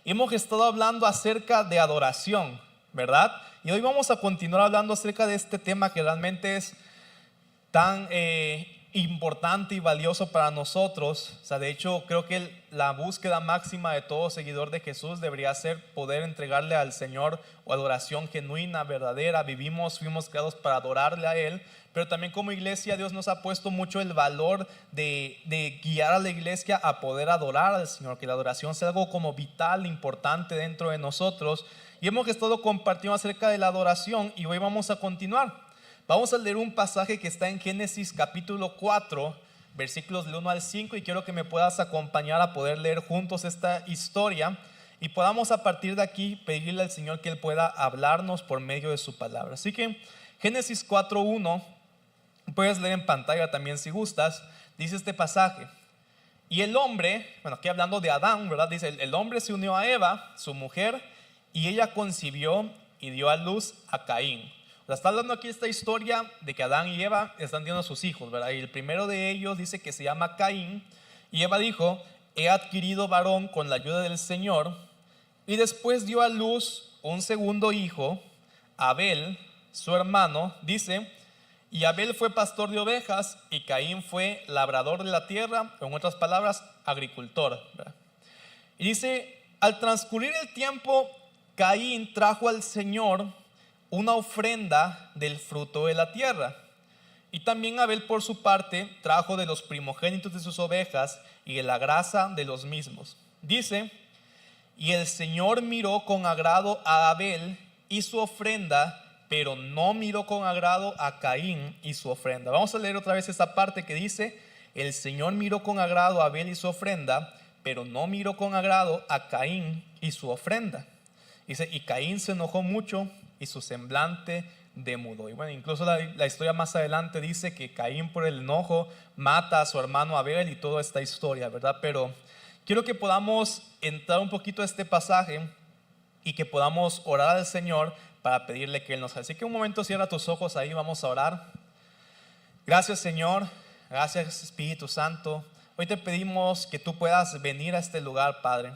Hemos estado hablando acerca de adoración, ¿verdad? Y hoy vamos a continuar hablando acerca de este tema que realmente es tan importante y valioso para nosotros. O sea, de hecho, creo que la búsqueda máxima de todo seguidor de Jesús debería ser poder entregarle al Señor o adoración genuina, verdadera. Fuimos creados para adorarle a Él, pero también como iglesia Dios nos ha puesto mucho el valor de guiar a la iglesia a poder adorar al Señor, que la adoración sea algo como vital, importante dentro de nosotros. Y hemos estado compartiendo acerca de la adoración y hoy vamos a continuar. Vamos a leer un pasaje que está en Génesis capítulo 4, versículos del 1 al 5, y quiero que me puedas acompañar a poder leer juntos esta historia y podamos a partir de aquí pedirle al Señor que Él pueda hablarnos por medio de su palabra. Así que Génesis 4:1, puedes leer en pantalla también si gustas, dice este pasaje: y el hombre, bueno, aquí hablando de Adán, ¿verdad? Dice, el hombre se unió a Eva, su mujer, y ella concibió y dio a luz a Caín. O sea, está hablando aquí esta historia de que Adán y Eva están teniendo a sus hijos, ¿verdad? Y el primero de ellos dice que se llama Caín. Y Eva dijo: he adquirido varón con la ayuda del Señor. Y después dio a luz un segundo hijo, Abel, su hermano. Dice, y Abel fue pastor de ovejas y Caín fue labrador de la tierra, en otras palabras, agricultor, ¿verdad? Y dice, al transcurrir el tiempo, Caín trajo al Señor una ofrenda del fruto de la tierra. Y también Abel por su parte trajo de los primogénitos de sus ovejas y de la grasa de los mismos. Dice, y el Señor miró con agrado a Abel y su ofrenda, pero no miró con agrado a Caín y su ofrenda. Vamos a leer otra vez esta parte que dice, el Señor miró con agrado a Abel y su ofrenda, pero no miró con agrado a Caín y su ofrenda. Dice, y Caín se enojó mucho y su semblante demudó. Y bueno, incluso la historia más adelante dice que Caín por el enojo mata a su hermano Abel y toda esta historia, ¿verdad? Pero quiero que podamos entrar un poquito a este pasaje y que podamos orar al Señor para pedirle que Él nos haga. Así que un momento cierra tus ojos ahí, vamos a orar. Gracias, Señor, gracias, Espíritu Santo. Hoy te pedimos que tú puedas venir a este lugar, Padre,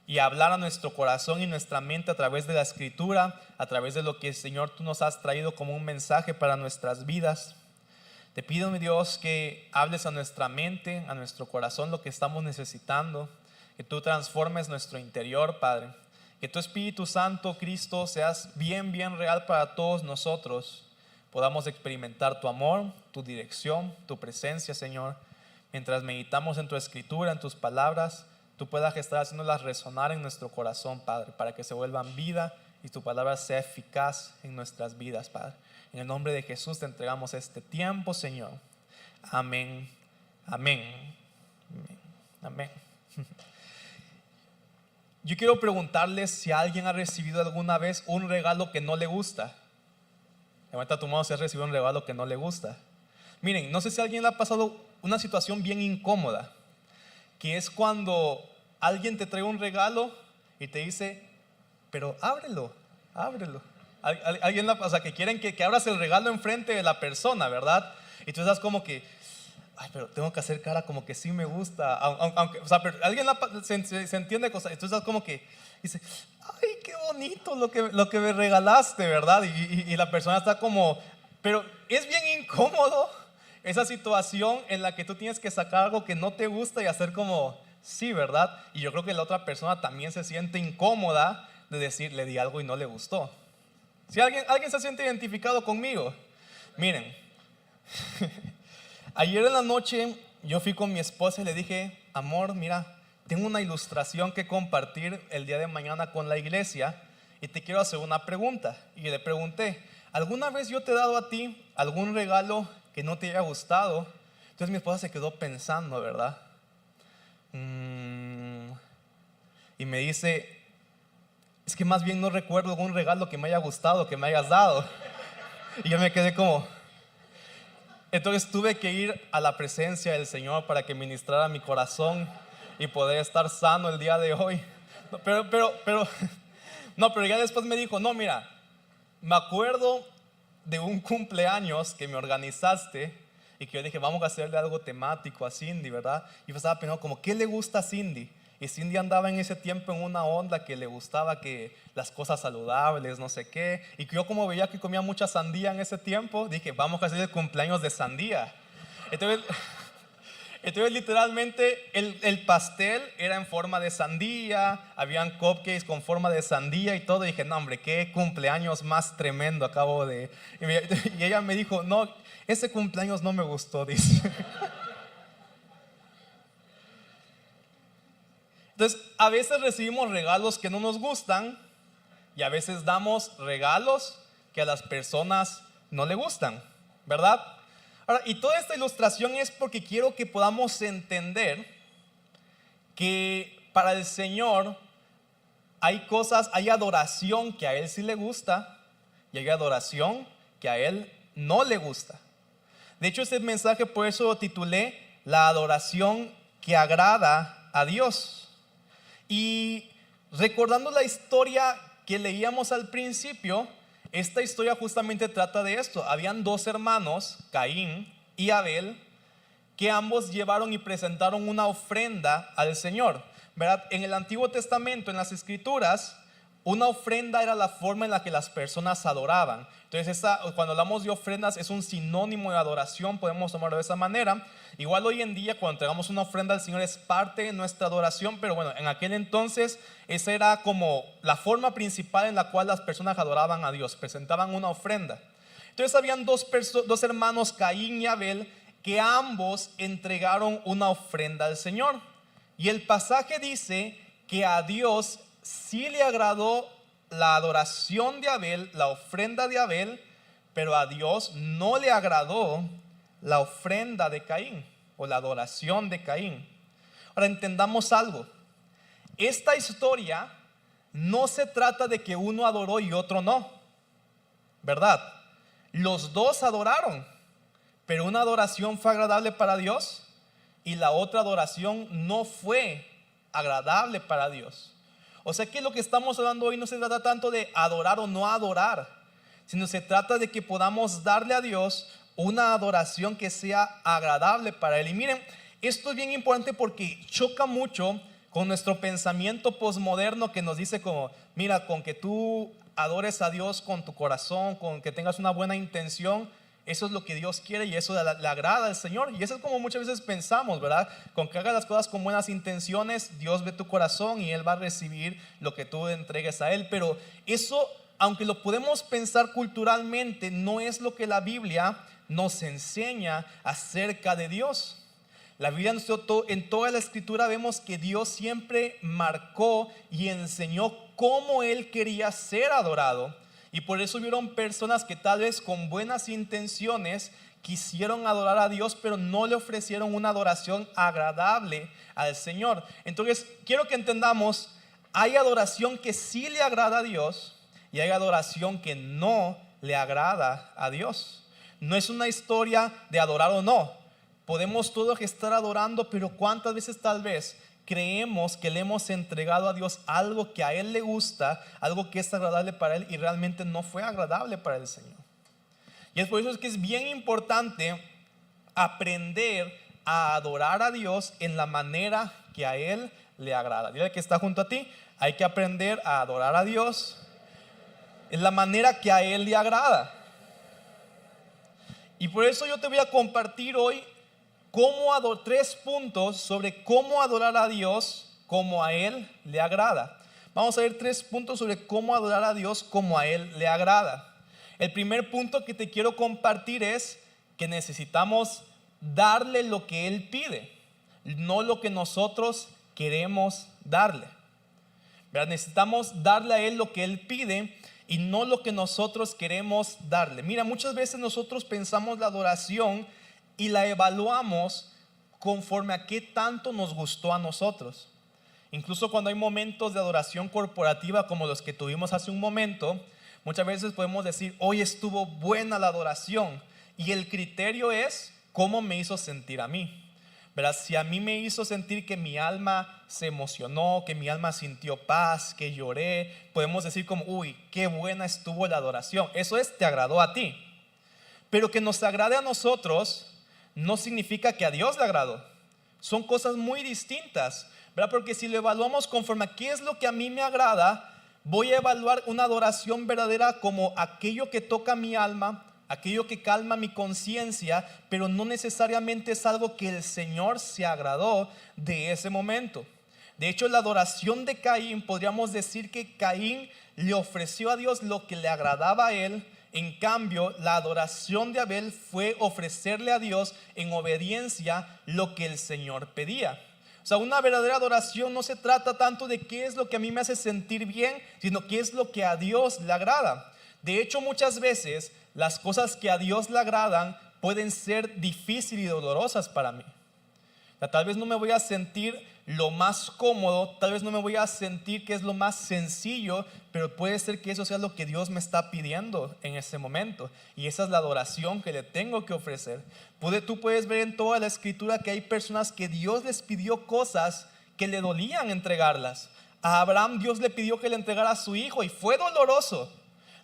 y hablar a nuestro corazón y nuestra mente a través de la Escritura, a través de lo que, Señor, tú nos has traído como un mensaje para nuestras vidas. Te pido, mi Dios, que hables a nuestra mente, a nuestro corazón lo que estamos necesitando, que tú transformes nuestro interior, Padre, que tu Espíritu Santo, Cristo, seas bien real para todos nosotros, podamos experimentar tu amor, tu dirección, tu presencia, Señor, mientras meditamos en tu Escritura, en tus palabras. Tú puedas estar haciéndolas resonar en nuestro corazón, Padre, para que se vuelvan vida y tu palabra sea eficaz en nuestras vidas, Padre. En el nombre de Jesús te entregamos este tiempo, Señor. Amén, amén, amén. Yo quiero preguntarles si alguien ha recibido alguna vez un regalo que no le gusta. Levanta tu mano si has recibido un regalo que no le gusta. Miren, no sé si a alguien le ha pasado una situación bien incómoda, que es cuando alguien te trae un regalo y te dice, pero ábrelo. Alguien, o sea, que quieren que abras el regalo enfrente de la persona, ¿verdad? Y tú estás como que, ay, pero tengo que hacer cara como que sí me gusta, aunque, o sea, pero alguien se entiende cosas, y tú estás como que dice, ay, qué bonito lo que me regalaste, ¿verdad? Y la persona está como, pero es bien incómodo esa situación en la que tú tienes que sacar algo que no te gusta y hacer como, sí, ¿verdad? Y yo creo que la otra persona también se siente incómoda de decir, le di algo y no le gustó. Si alguien se siente identificado conmigo, miren, ayer en la noche yo fui con mi esposa y le dije, amor, mira, tengo una ilustración que compartir el día de mañana con la iglesia y te quiero hacer una pregunta. Y le pregunté, ¿alguna vez yo te he dado a ti algún regalo que no te haya gustado? Entonces mi esposa se quedó pensando, ¿verdad? Y me dice, es que más bien no recuerdo algún regalo que me haya gustado, que me hayas dado. Y yo me quedé como, entonces tuve que ir a la presencia del Señor para que ministrara mi corazón y poder estar sano el día de hoy. No, pero ya después me dijo, no, mira, me acuerdo de un cumpleaños que me organizaste y que yo dije, vamos a hacerle algo temático a Cindy, ¿verdad? Y yo estaba pensando como, ¿qué le gusta a Cindy? Y Cindy andaba en ese tiempo en una onda que le gustaba que las cosas saludables, no sé qué. Y que yo como veía que comía mucha sandía en ese tiempo, dije, vamos a hacer el cumpleaños de sandía. Entonces literalmente el pastel era en forma de sandía, habían cupcakes con forma de sandía y todo. Y dije, no hombre, qué cumpleaños más tremendo acabo de... Y ella me dijo, no, ese cumpleaños no me gustó, dice. Entonces, a veces recibimos regalos que no nos gustan y a veces damos regalos que a las personas no le gustan, ¿verdad? Ahora, y toda esta ilustración es porque quiero que podamos entender que para el Señor hay cosas, hay adoración que a Él sí le gusta y hay adoración que a Él no le gusta. De hecho, este mensaje por eso lo titulé La adoración que agrada a Dios. Y recordando la historia que leíamos al principio, esta historia justamente trata de esto. Habían dos hermanos, Caín y Abel, que ambos llevaron y presentaron una ofrenda al Señor, ¿verdad? En el Antiguo Testamento, en las Escrituras, una ofrenda era la forma en la que las personas adoraban. Entonces, cuando hablamos de ofrendas, es un sinónimo de adoración, podemos tomarlo de esa manera. Igual hoy en día, cuando entregamos una ofrenda al Señor, es parte de nuestra adoración, pero bueno, en aquel entonces, esa era como la forma principal en la cual las personas adoraban a Dios, presentaban una ofrenda. Entonces, habían dos hermanos, Caín y Abel, que ambos entregaron una ofrenda al Señor. Y el pasaje dice que a Dios sí le agradó la adoración de Abel, la ofrenda de Abel, pero a Dios no le agradó la ofrenda de Caín o la adoración de Caín. Ahora entendamos algo. Esta historia no se trata de que uno adoró y otro no, ¿verdad? Los dos adoraron, pero una adoración fue agradable para Dios y la otra adoración no fue agradable para Dios. O sea que lo que estamos hablando hoy no se trata tanto de adorar o no adorar, sino se trata de que podamos darle a Dios una adoración que sea agradable para Él. Y miren, esto es bien importante porque choca mucho con nuestro pensamiento posmoderno que nos dice como, mira, con que tú adores a Dios con tu corazón, con que tengas una buena intención, eso es lo que Dios quiere y eso le agrada al Señor. Y eso es como muchas veces pensamos, ¿verdad? Con que hagas las cosas con buenas intenciones, Dios ve tu corazón y Él va a recibir lo que tú entregues a Él. Pero eso, aunque lo podemos pensar culturalmente, no es lo que la Biblia nos enseña acerca de Dios. La Biblia, en toda la Escritura vemos que Dios siempre marcó y enseñó cómo Él quería ser adorado. Y por eso hubieron personas que tal vez con buenas intenciones quisieron adorar a Dios, pero no le ofrecieron una adoración agradable al Señor. Entonces, quiero que entendamos, hay adoración que sí le agrada a Dios y hay adoración que no le agrada a Dios. No es una historia de adorar o no. Podemos todos estar adorando, pero ¿cuántas veces tal vez creemos que le hemos entregado a Dios algo que a Él le gusta, algo que es agradable para Él y realmente no fue agradable para el Señor? Y es por eso que es bien importante aprender a adorar a Dios en la manera que a Él le agrada. Dile que está junto a ti, hay que aprender a adorar a Dios en la manera que a Él le agrada. Y por eso yo te voy a compartir hoy 3 puntos sobre cómo adorar a Dios como a Él le agrada. Vamos a ver 3 puntos sobre cómo adorar a Dios como a Él le agrada. El primer punto que te quiero compartir es que necesitamos darle lo que Él pide, no lo que nosotros queremos darle. ¿Verdad? Necesitamos darle a Él lo que Él pide y no lo que nosotros queremos darle. Mira, muchas veces nosotros pensamos la adoración y la evaluamos conforme a qué tanto nos gustó a nosotros. Incluso cuando hay momentos de adoración corporativa como los que tuvimos hace un momento, muchas veces podemos decir, hoy estuvo buena la adoración, y el criterio es cómo me hizo sentir a mí. ¿Verdad? Si a mí me hizo sentir que mi alma se emocionó, que mi alma sintió paz, que lloré, podemos decir como, uy, qué buena estuvo la adoración. Eso te agradó a ti. Pero que nos agrade a nosotros no significa que a Dios le agradó. Son cosas muy distintas. ¿verdad? Porque si lo evaluamos conforme a qué es lo que a mí me agrada, voy a evaluar una adoración verdadera como aquello que toca mi alma, aquello que calma mi conciencia, pero no necesariamente es algo que el Señor se agradó de ese momento. De hecho, la adoración de Caín, podríamos decir que Caín le ofreció a Dios lo que le agradaba a él. En cambio, la adoración de Abel fue ofrecerle a Dios en obediencia lo que el Señor pedía. O sea, una verdadera adoración no se trata tanto de qué es lo que a mí me hace sentir bien, sino qué es lo que a Dios le agrada. De hecho, muchas veces las cosas que a Dios le agradan pueden ser difíciles y dolorosas para mí. O sea, tal vez no me voy a sentir lo más cómodo, tal vez no me voy a sentir que es lo más sencillo, pero puede ser que eso sea lo que Dios me está pidiendo en ese momento. Y esa es la adoración que le tengo que ofrecer. Tú puedes ver en toda la escritura que hay personas que Dios les pidió cosas que le dolían entregarlas. A Abraham Dios le pidió que le entregara a su hijo y fue doloroso.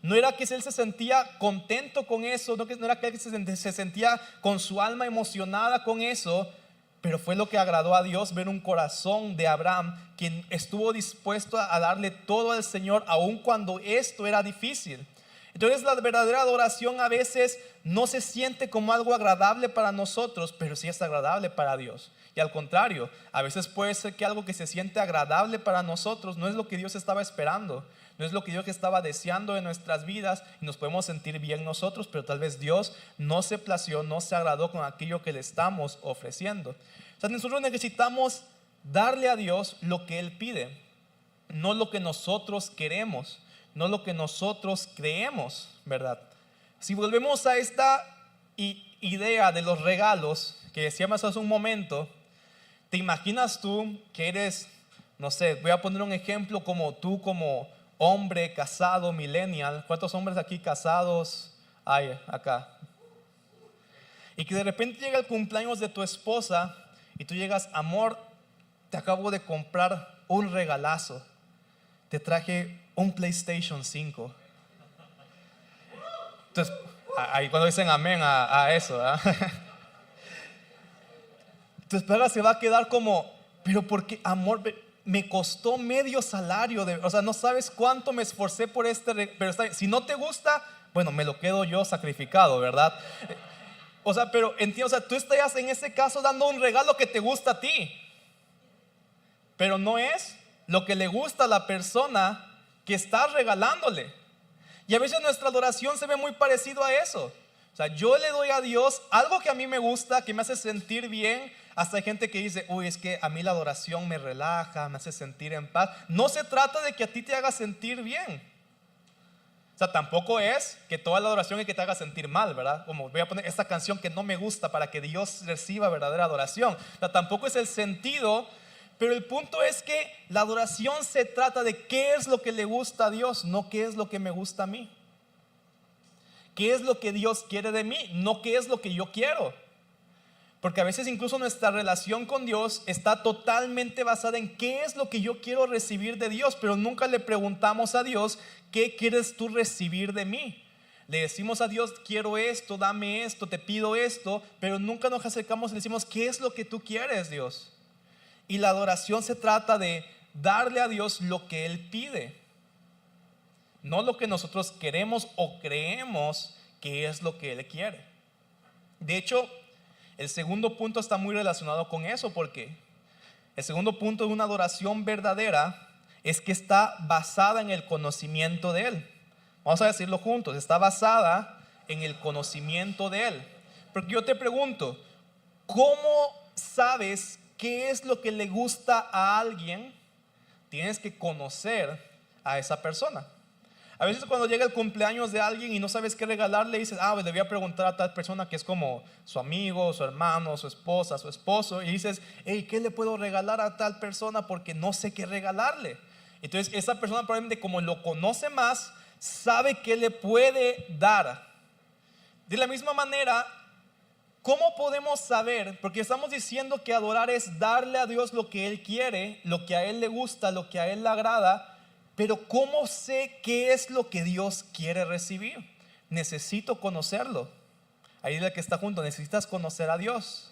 No era que él se sentía contento con eso, no era que él se sentía con su alma emocionada con eso, pero fue lo que agradó a Dios, ver un corazón de Abraham quien estuvo dispuesto a darle todo al Señor aun cuando esto era difícil. Entonces la verdadera adoración a veces no se siente como algo agradable para nosotros, pero sí es agradable para Dios. Y al contrario, a veces puede ser que algo que se siente agradable para nosotros no es lo que Dios estaba esperando, no es lo que Dios estaba deseando en nuestras vidas, y nos podemos sentir bien nosotros, pero tal vez Dios no se plació, no se agradó con aquello que le estamos ofreciendo. O sea, nosotros necesitamos darle a Dios lo que Él pide, no lo que nosotros queremos, no lo que nosotros creemos, ¿verdad? Si volvemos a esta idea de los regalos que decíamos hace un momento, ¿te imaginas tú que eres, no sé, voy a poner un ejemplo como tú como hombre casado, millennial? ¿Cuántos hombres aquí casados hay acá? Y que de repente llega el cumpleaños de tu esposa y tú llegas, amor, te acabo de comprar un regalazo, te traje un PlayStation 5. Entonces, ahí cuando dicen amén a eso, ¿eh? Tu esposa se va a quedar como, pero porque amor, me costó medio salario, o sea, no sabes cuánto me esforcé por pero si no te gusta, bueno, me lo quedo yo sacrificado, ¿verdad? O sea, pero entiendo, o sea, tú estás en ese caso dando un regalo que te gusta a ti, pero no es lo que le gusta a la persona que estás regalándole. Y a veces nuestra adoración se ve muy parecido a eso. O sea, yo le doy a Dios algo que a mí me gusta, que me hace sentir bien. Hasta hay gente que dice, uy, es que a mí la adoración me relaja, me hace sentir en paz. No se trata de que a ti te haga sentir bien. O sea, tampoco es que toda la adoración es que te haga sentir mal, ¿verdad? Como voy a poner esta canción que no me gusta para que Dios reciba verdadera adoración. O sea, tampoco es el sentido. Pero el punto es que la adoración se trata de qué es lo que le gusta a Dios, no qué es lo que me gusta a mí. ¿Qué es lo que Dios quiere de mí? No qué es lo que yo quiero. Porque a veces incluso nuestra relación con Dios está totalmente basada en qué es lo que yo quiero recibir de Dios, pero nunca le preguntamos a Dios, ¿qué quieres tú recibir de mí? Le decimos a Dios, quiero esto, dame esto, te pido esto, pero nunca nos acercamos y le decimos, ¿qué es lo que tú quieres, Dios? Y la adoración se trata de darle a Dios lo que Él pide, no lo que nosotros queremos o creemos que es lo que Él quiere. De hecho, el segundo punto está muy relacionado con eso, porque el segundo punto de una adoración verdadera es que está basada en el conocimiento de Él. Vamos a decirlo juntos, está basada en el conocimiento de Él. Porque yo te pregunto, ¿cómo sabes qué es lo que le gusta a alguien? Tienes que conocer a esa persona. A veces cuando llega el cumpleaños de alguien y no sabes qué regalarle, dices, pues le voy a preguntar a tal persona que es como su amigo, su hermano, su esposa, su esposo, y dices, hey, ¿qué le puedo regalar a tal persona? Porque no sé qué regalarle. Entonces esa persona probablemente, como lo conoce más, sabe qué le puede dar. De la misma manera, ¿cómo podemos saber? Porque estamos diciendo que adorar es darle a Dios lo que Él quiere, lo que a Él le gusta, lo que a Él le agrada. Pero ¿cómo sé qué es lo que Dios quiere recibir? Necesito conocerlo. Ahí es el que está junto, necesitas conocer a Dios.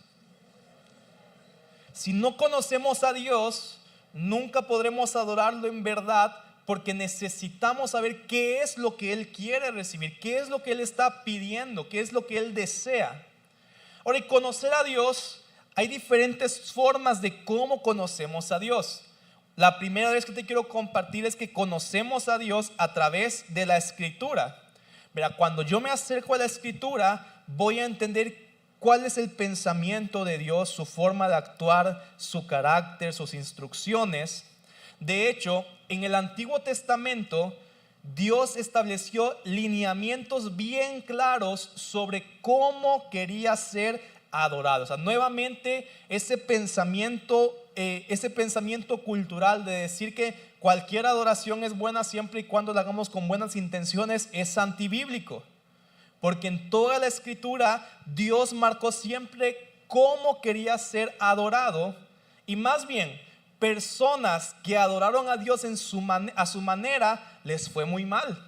Si no conocemos a Dios, nunca podremos adorarlo en verdad porque necesitamos saber qué es lo que Él quiere recibir, qué es lo que Él está pidiendo, qué es lo que Él desea. Ahora, y conocer a Dios, hay diferentes formas de cómo conocemos a Dios. La primera vez que te quiero compartir es que conocemos a Dios a través de la Escritura. Verá, cuando yo me acerco a la Escritura, voy a entender cuál es el pensamiento de Dios, su forma de actuar, su carácter, sus instrucciones. De hecho, en el Antiguo Testamento, Dios estableció lineamientos bien claros sobre cómo quería ser adorado. O sea, nuevamente ese pensamiento cultural de decir que cualquier adoración es buena siempre y cuando la hagamos con buenas intenciones es antibíblico. Porque en toda la Escritura Dios marcó siempre cómo quería ser adorado, y más bien personas que adoraron a Dios a su manera les fue muy mal.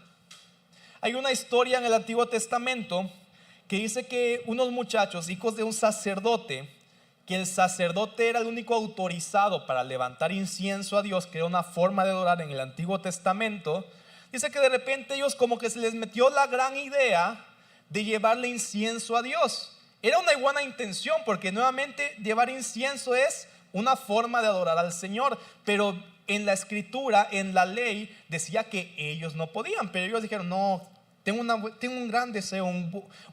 Hay una historia en el Antiguo Testamento que dice que unos muchachos, hijos de un sacerdote, que el sacerdote era el único autorizado para levantar incienso a Dios, que era una forma de adorar en el Antiguo Testamento, dice que de repente ellos como que se les metió la gran idea de llevarle incienso a Dios. Era una buena intención porque nuevamente llevar incienso es una forma de adorar al Señor, pero en la Escritura, en la ley, decía que ellos no podían, pero ellos dijeron, no, tengo un gran deseo,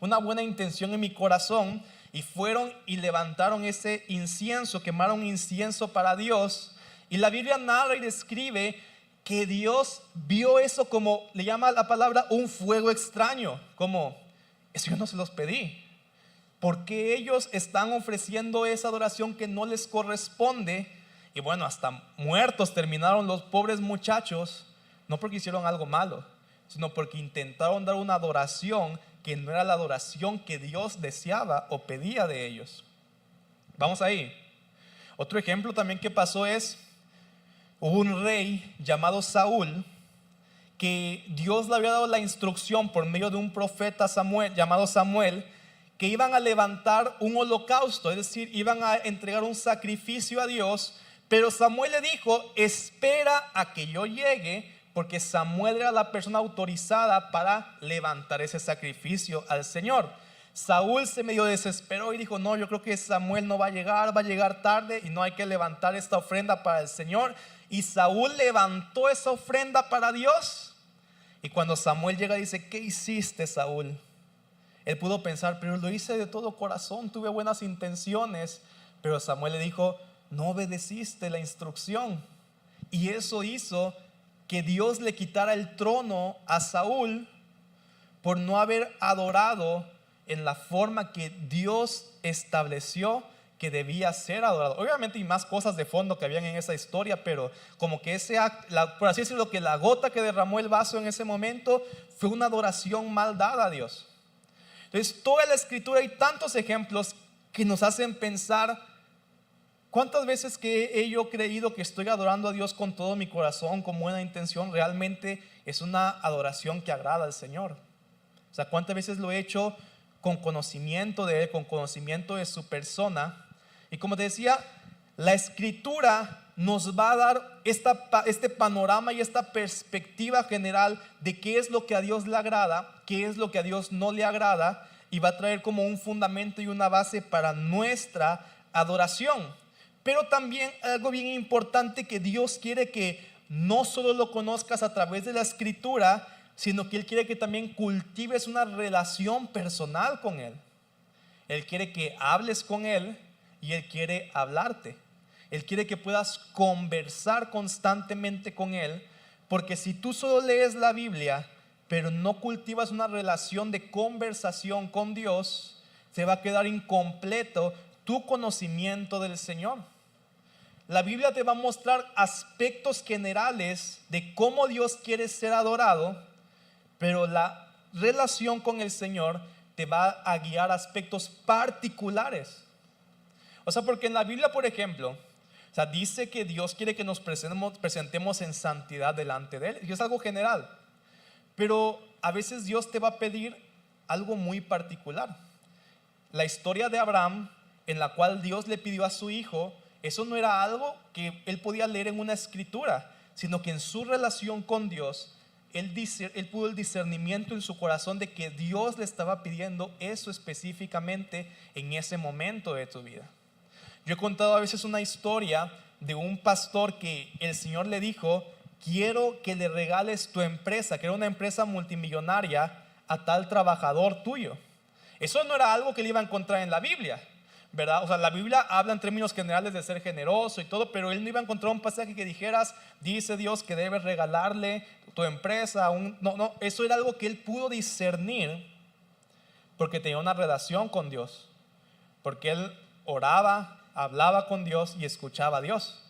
una buena intención en mi corazón, y fueron y levantaron ese incienso, quemaron incienso para Dios, y la Biblia narra y describe que Dios vio eso como, le llama la palabra, un fuego extraño, como, eso yo no se los pedí. Porque ellos están ofreciendo esa adoración que no les corresponde. Y bueno, hasta muertos terminaron los pobres muchachos, no porque hicieron algo malo, sino porque intentaron dar una adoración que no era la adoración que Dios deseaba o pedía de ellos. Vamos ahí. Otro ejemplo también que pasó es, hubo un rey llamado Saúl, que Dios le había dado la instrucción por medio de un profeta llamado Samuel, que iban a levantar un holocausto, es decir, iban a entregar un sacrificio a Dios, pero Samuel le dijo, espera a que yo llegue, porque Samuel era la persona autorizada para levantar ese sacrificio al Señor. Saúl se medio desesperó y dijo, no, yo creo que Samuel no va a llegar tarde y no hay que levantar esta ofrenda para el Señor. Y Saúl levantó esa ofrenda para Dios. Y cuando Samuel llega dice, ¿qué hiciste, Saúl? Él pudo pensar, pero lo hice de todo corazón, tuve buenas intenciones. Pero Samuel le dijo, no obedeciste la instrucción. Y eso hizo que Dios le quitara el trono a Saúl por no haber adorado en la forma que Dios estableció que debía ser adorado. Obviamente hay más cosas de fondo que habían en esa historia, pero como que ese acto, por así decirlo, que la gota que derramó el vaso en ese momento fue una adoración mal dada a Dios. Entonces, toda la Escritura hay tantos ejemplos que nos hacen pensar, ¿cuántas veces que he yo creído que estoy adorando a Dios con todo mi corazón, con buena intención, realmente es una adoración que agrada al Señor? O sea, ¿cuántas veces lo he hecho con conocimiento de Él, con conocimiento de su persona? Y como te decía, la Escritura nos va a dar este panorama y esta perspectiva general de qué es lo que a Dios le agrada, qué es lo que a Dios no le agrada, y va a traer como un fundamento y una base para nuestra adoración. Pero también algo bien importante, que Dios quiere que no solo lo conozcas a través de la Escritura, sino que Él quiere que también cultives una relación personal con Él. Él quiere que hables con Él y Él quiere hablarte. Él quiere que puedas conversar constantemente con Él, porque si tú solo lees la Biblia, pero no cultivas una relación de conversación con Dios, se va a quedar incompleto tu conocimiento del Señor. La Biblia te va a mostrar aspectos generales de cómo Dios quiere ser adorado, pero la relación con el Señor te va a guiar aspectos particulares. O sea, porque en la Biblia, por ejemplo, o sea, dice que Dios quiere que nos presentemos en santidad delante de Él, y es algo general. Pero a veces Dios te va a pedir algo muy particular. La historia de Abraham, en la cual Dios le pidió a su hijo, Eso no era algo que él podía leer en una escritura, sino que en su relación con Dios, él pudo el discernimiento en su corazón de que Dios le estaba pidiendo eso específicamente en ese momento de tu vida. Yo he contado a veces una historia de un pastor que el Señor le dijo: quiero que le regales tu empresa, que era una empresa multimillonaria, a tal trabajador tuyo. Eso no era algo que le iba a encontrar en la Biblia, ¿verdad? O sea, la Biblia habla en términos generales de ser generoso y todo, pero él no iba a encontrar un pasaje que dijeras: dice Dios que debes regalarle tu empresa. No, eso era algo que él pudo discernir porque tenía una relación con Dios, porque él oraba, hablaba con Dios y escuchaba a Dios.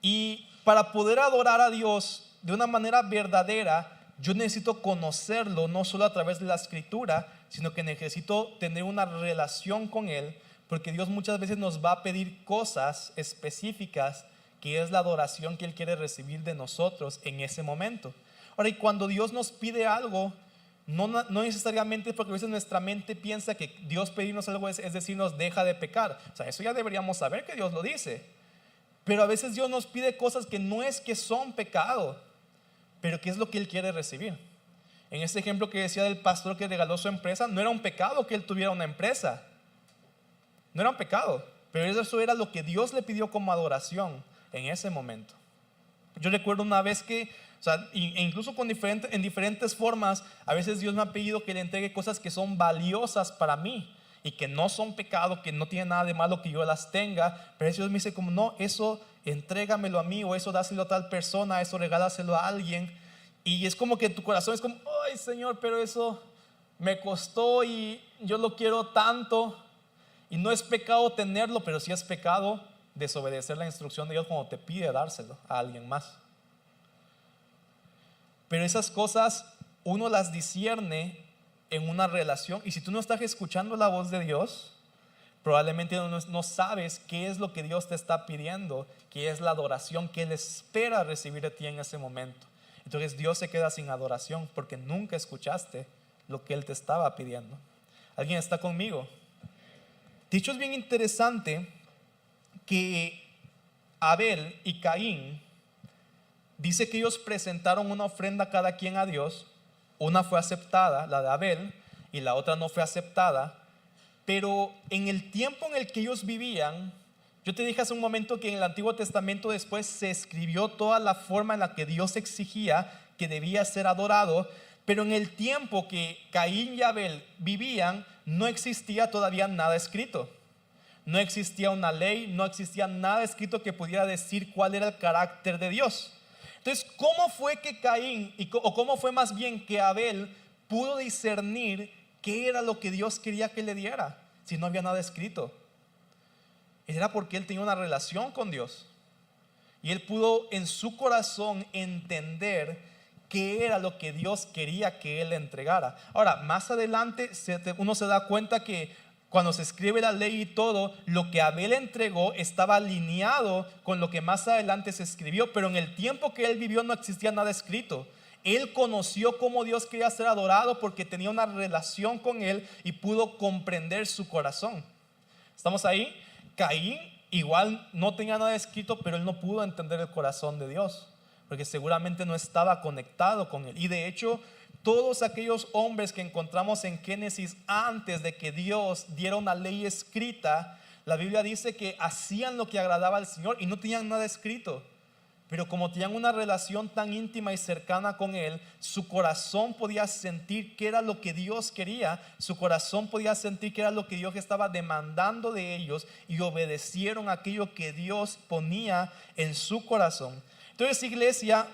Y para poder adorar a Dios de una manera verdadera, yo necesito conocerlo no solo a través de la escritura, sino que necesito tener una relación con Él, porque Dios muchas veces nos va a pedir cosas específicas, que es la adoración que Él quiere recibir de nosotros en ese momento. Ahora, y cuando Dios nos pide algo, no necesariamente, porque a veces nuestra mente piensa que Dios pedirnos algo es decirnos deja de pecar. O sea, eso ya deberíamos saber que Dios lo dice. Pero a veces Dios nos pide cosas que no es que son pecado, pero que es lo que Él quiere recibir. En este ejemplo que decía del pastor que regaló su empresa, no era un pecado que él tuviera una empresa. No era un pecado, pero eso era lo que Dios le pidió como adoración en ese momento. Yo recuerdo una vez que, o sea, incluso en diferentes formas, a veces Dios me ha pedido que le entregue cosas que son valiosas para mí y que no son pecado, que no tiene nada de malo que yo las tenga, pero Dios me dice como: no, eso entrégamelo a mí, o eso dáselo a tal persona, eso regálaselo a alguien. Y es como que tu corazón es como: ay Señor, pero eso me costó y yo lo quiero tanto. Y no es pecado tenerlo, pero sí es pecado desobedecer la instrucción de Dios cuando te pide dárselo a alguien más. Pero esas cosas uno las discierne en una relación, y si tú no estás escuchando la voz de Dios, probablemente no sabes qué es lo que Dios te está pidiendo, qué es la adoración que Él espera recibir de ti en ese momento. Entonces Dios se queda sin adoración porque nunca escuchaste lo que Él te estaba pidiendo. ¿Alguien está conmigo? Dicho, es bien interesante que Abel y Caín, dice que ellos presentaron una ofrenda cada quien a Dios. Una fue aceptada, la de Abel, y la otra no fue aceptada. Pero en el tiempo en el que ellos vivían, yo te dije hace un momento que en el Antiguo Testamento después se escribió toda la forma en la que Dios exigía que debía ser adorado, pero en el tiempo que Caín y Abel vivían, no existía todavía nada escrito. No existía una ley, no existía nada escrito que pudiera decir cuál era el carácter de Dios. Entonces, ¿cómo fue que Caín, o cómo fue más bien que Abel pudo discernir qué era lo que Dios quería que le diera si no había nada escrito? Era porque él tenía una relación con Dios y él pudo en su corazón entender qué era lo que Dios quería que él le entregara. Ahora, más adelante uno se da cuenta que cuando se escribe la ley y todo, lo que Abel entregó estaba alineado con lo que más adelante se escribió, pero en el tiempo que él vivió no existía nada escrito. Él conoció cómo Dios quería ser adorado porque tenía una relación con Él y pudo comprender su corazón. ¿Estamos ahí? Caín igual no tenía nada escrito, pero él no pudo entender el corazón de Dios porque seguramente no estaba conectado con Él. Y de hecho, todos aquellos hombres que encontramos en Génesis antes de que Dios diera una ley escrita, la Biblia dice que hacían lo que agradaba al Señor y no tenían nada escrito. Pero como tenían una relación tan íntima y cercana con Él, su corazón podía sentir qué era lo que Dios quería. Su corazón podía sentir qué era lo que Dios estaba demandando de ellos, y obedecieron aquello que Dios ponía en su corazón. Entonces, iglesia,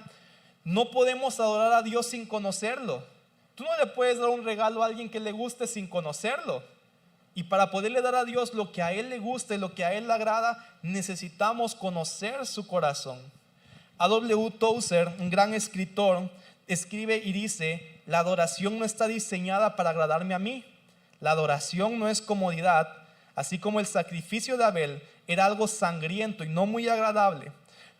no podemos adorar a Dios sin conocerlo. Tú no le puedes dar un regalo a alguien que le guste sin conocerlo. Y para poderle dar a Dios lo que a Él le gusta y lo que a Él le agrada, necesitamos conocer su corazón. A.W. Tozer, un gran escritor, escribe y dice: la adoración no está diseñada para agradarme a mí. La adoración no es comodidad, así como el sacrificio de Abel era algo sangriento y no muy agradable.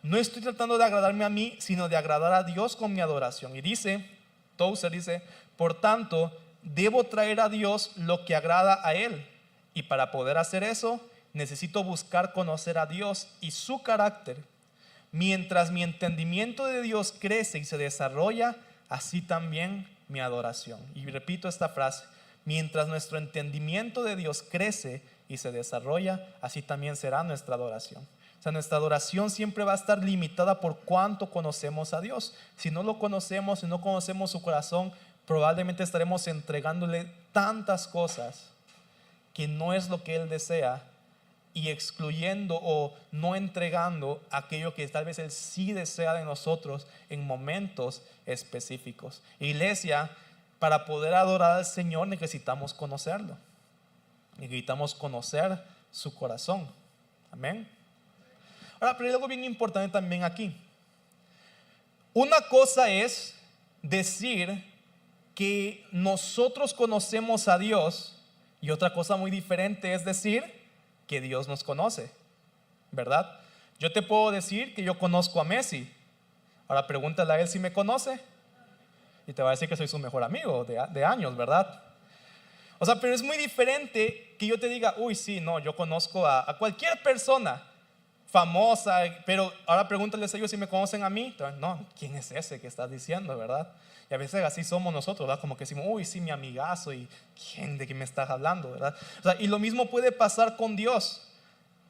No estoy tratando de agradarme a mí, sino de agradar a Dios con mi adoración. Y dice, Tozer dice: por tanto, debo traer a Dios lo que agrada a Él. Y para poder hacer eso, necesito buscar conocer a Dios y su carácter. Mientras mi entendimiento de Dios crece y se desarrolla, así también mi adoración. Y repito esta frase: mientras nuestro entendimiento de Dios crece y se desarrolla, así también será nuestra adoración. O sea, nuestra adoración siempre va a estar limitada por cuánto conocemos a Dios. Si no lo conocemos, si no conocemos su corazón, probablemente estaremos entregándole tantas cosas que no es lo que Él desea, y excluyendo o no entregando aquello que tal vez Él sí desea de nosotros en momentos específicos. Iglesia, para poder adorar al Señor necesitamos conocerlo. Necesitamos conocer su corazón. Amén. Ahora, pero hay algo bien importante también aquí. Una cosa es decir que nosotros conocemos a Dios, y otra cosa muy diferente es decir que Dios nos conoce, ¿verdad? Yo te puedo decir que yo conozco a Messi. Ahora pregúntale a él si me conoce y te va a decir que soy su mejor amigo de años, ¿verdad? O sea, pero es muy diferente que yo te diga, uy, sí, no, yo conozco a cualquier persona famosa, pero ahora pregúntales a ellos si me conocen a mí. No, ¿quién es ese que estás diciendo, verdad? Y a veces así somos nosotros, ¿verdad? Como que decimos, uy, sí, mi amigazo, y ¿quién de qué me estás hablando, verdad? O sea, y lo mismo puede pasar con Dios.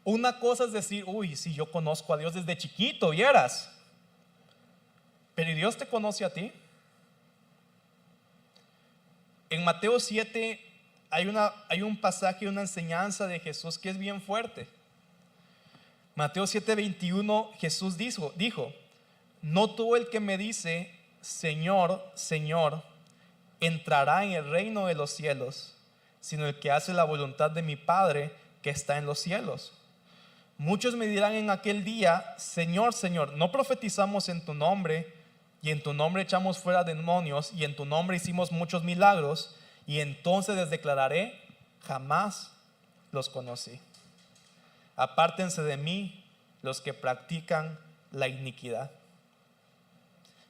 Una cosa es decir, uy, sí, yo conozco a Dios desde chiquito, vieras. Pero Dios te conoce a ti. En Mateo 7 hay un pasaje, una enseñanza de Jesús que es bien fuerte. Mateo 7:21, Jesús dijo, no todo el que me dice, Señor, Señor, entrará en el reino de los cielos, sino el que hace la voluntad de mi Padre que está en los cielos. Muchos me dirán en aquel día, Señor, Señor, ¿no profetizamos en tu nombre? Y en tu nombre echamos fuera demonios, y en tu nombre hicimos muchos milagros. Y entonces les declararé, jamás los conocí. Apártense de mí los que practican la iniquidad.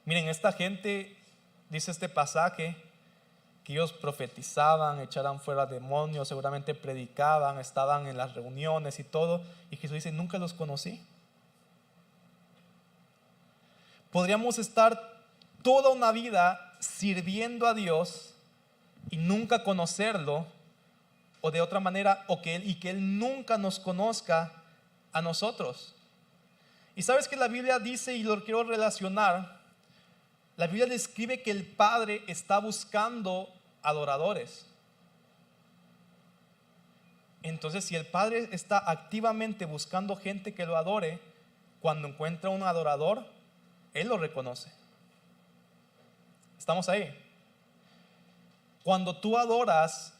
Miren, esta gente, dice este pasaje, que ellos profetizaban, echaran fuera demonios, seguramente predicaban, estaban en las reuniones y todo. Y Jesús dice, nunca los conocí. Podríamos estar toda una vida sirviendo a Dios y nunca conocerlo, o de otra manera, que Él nunca nos conozca a nosotros. Y sabes que la Biblia dice, y lo quiero relacionar, la Biblia describe que el Padre está buscando adoradores. Entonces, si el Padre está activamente buscando gente que lo adore, cuando encuentra un adorador, Él lo reconoce. ¿Estamos ahí? Cuando tú adoras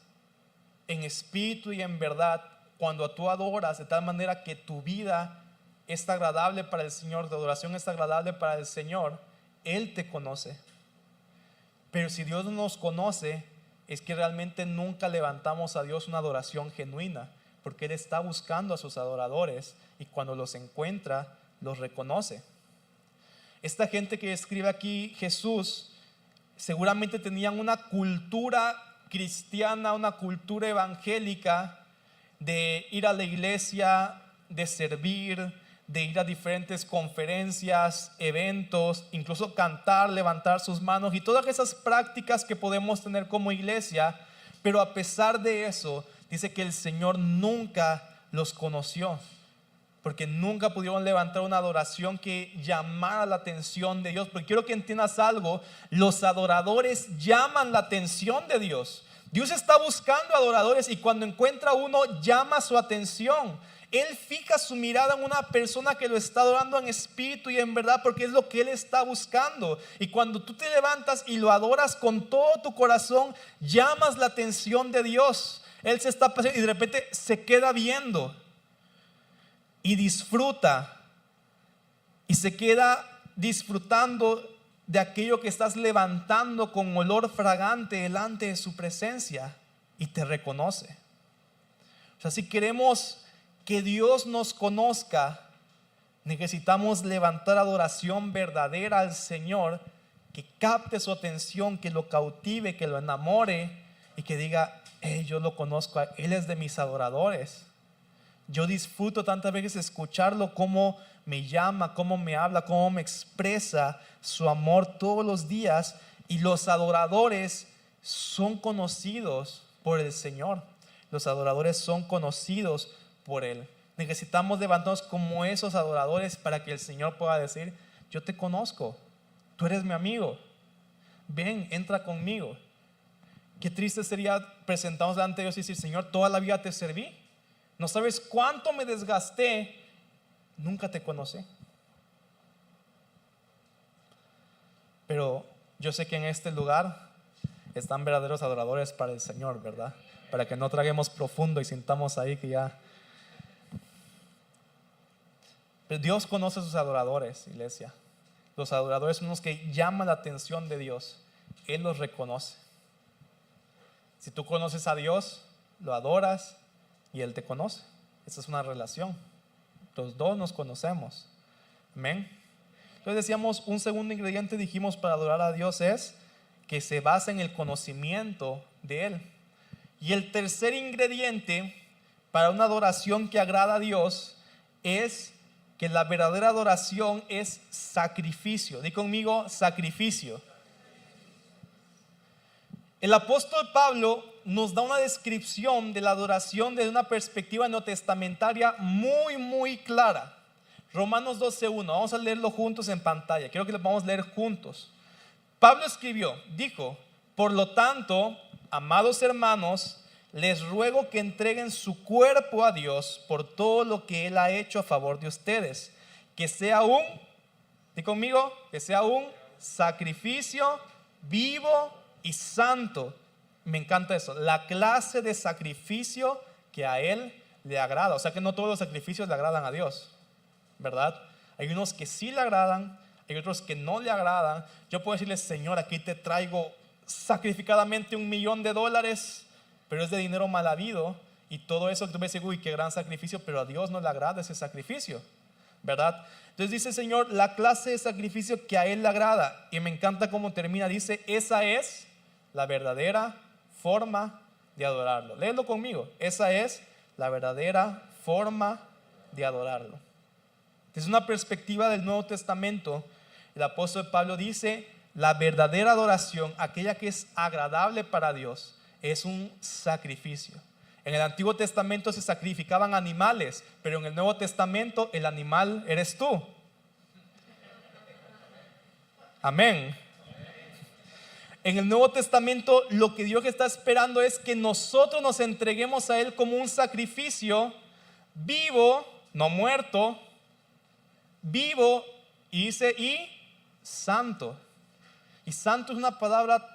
en espíritu y en verdad, cuando tú adoras de tal manera que tu vida es agradable para el Señor, tu adoración es agradable para el Señor, Él te conoce. Pero si Dios no nos conoce, es que realmente nunca levantamos a Dios una adoración genuina, porque Él está buscando a sus adoradores, y cuando los encuentra, los reconoce. Esta gente que escribe aquí Jesús, seguramente tenían una cultura cristiana, una cultura evangélica de ir a la iglesia, de servir, de ir a diferentes conferencias, eventos, incluso cantar, levantar sus manos y todas esas prácticas que podemos tener como iglesia. Pero a pesar de eso, dice que el Señor nunca los conoció, porque nunca pudieron levantar una adoración que llamara la atención de Dios. Porque quiero que entiendas algo: los adoradores llaman la atención de Dios. Dios está buscando adoradores, y cuando encuentra uno, llama su atención. Él fija su mirada en una persona que lo está adorando en espíritu y en verdad, porque es lo que Él está buscando. Y cuando tú te levantas y lo adoras con todo tu corazón, llamas la atención de Dios. Él se está pasando y de repente se queda viendo y disfruta, y se queda disfrutando de aquello que estás levantando con olor fragante delante de su presencia, y te reconoce. O sea, si queremos que Dios nos conozca, necesitamos levantar adoración verdadera al Señor, que capte su atención, que lo cautive, que lo enamore, y que diga, yo lo conozco, Él es de mis adoradores. Yo disfruto tantas veces escucharlo, cómo me llama, cómo me habla, cómo me expresa su amor todos los días. Y los adoradores son conocidos por el Señor. Los adoradores son conocidos por Él. Necesitamos levantarnos como esos adoradores para que el Señor pueda decir: yo te conozco, tú eres mi amigo, ven, entra conmigo. Qué triste sería presentarnos delante de Dios y decir: Señor, toda la vida te serví, no sabes cuánto me desgasté, nunca te conocí. Pero yo sé que en este lugar están verdaderos adoradores para el Señor, ¿verdad? Para que no traguemos profundo y sintamos ahí que ya. Pero Dios conoce a sus adoradores, iglesia. Los adoradores son los que llaman la atención de Dios. Él los reconoce. Si tú conoces a Dios, lo adoras y Él te conoce. Esa es una relación. Los dos nos conocemos. Amén. Entonces decíamos, un segundo ingrediente, dijimos, para adorar a Dios es que se basa en el conocimiento de Él. Y el tercer ingrediente para una adoración que agrada a Dios es que la verdadera adoración es sacrificio. Di conmigo, sacrificio. El apóstol Pablo nos da una descripción de la adoración desde una perspectiva neotestamentaria muy clara. Romanos 12:1, vamos a leerlo juntos en pantalla. Quiero que lo vamos a leer juntos. Pablo escribió, dijo: por lo tanto, amados hermanos, les ruego que entreguen su cuerpo a Dios por todo lo que Él ha hecho a favor de ustedes. Que sea di conmigo, que sea un sacrificio vivo y santo. Me encanta eso, la clase de sacrificio que a Él le agrada. O sea que no todos los sacrificios le agradan a Dios, ¿verdad? Hay unos que sí le agradan, hay otros que no le agradan. Yo puedo decirle: Señor, aquí te traigo sacrificadamente $1,000,000, pero es de dinero mal habido, y todo eso que tú me dices: uy, qué gran sacrificio, pero a Dios no le agrada ese sacrificio, ¿verdad? Entonces dice el Señor, la clase de sacrificio que a Él le agrada. Y me encanta cómo termina, dice: esa es la verdadera forma de adorarlo. Léelo conmigo, esa es la verdadera forma de adorarlo. Desde una perspectiva del Nuevo Testamento, el apóstol Pablo dice: la verdadera adoración, aquella que es agradable para Dios, es un sacrificio. En el Antiguo Testamento se sacrificaban animales, pero en el Nuevo Testamento el animal eres tú. Amén. En el Nuevo Testamento lo que Dios está esperando es que nosotros nos entreguemos a Él como un sacrificio vivo, no muerto, vivo, y dice, y santo. Y santo es una palabra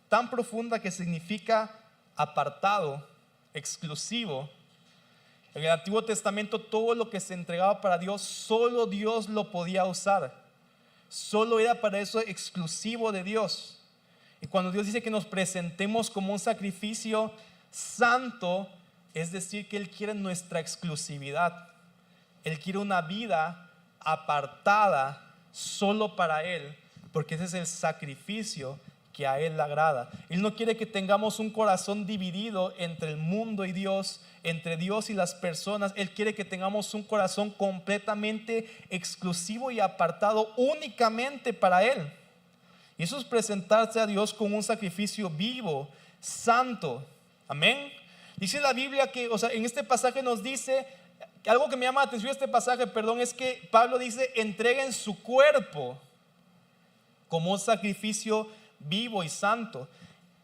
tan profunda que significa apartado, exclusivo. En el Antiguo Testamento todo lo que se entregaba para Dios, solo Dios lo podía usar. Solo era para eso exclusivo de Dios. Y cuando Dios dice que nos presentemos como un sacrificio santo, es decir, que Él quiere nuestra exclusividad. Él quiere una vida apartada solo para Él, porque ese es el sacrificio que a Él le agrada. Él no quiere que tengamos un corazón dividido entre el mundo y Dios, entre Dios y las personas. Él quiere que tengamos un corazón completamente exclusivo y apartado únicamente para Él. Y eso es presentarse a Dios como un sacrificio vivo, santo. Amén. Dice la Biblia que, en este pasaje nos dice, algo que me llama la atención de este pasaje, es que Pablo dice: entreguen su cuerpo como un sacrificio vivo y santo.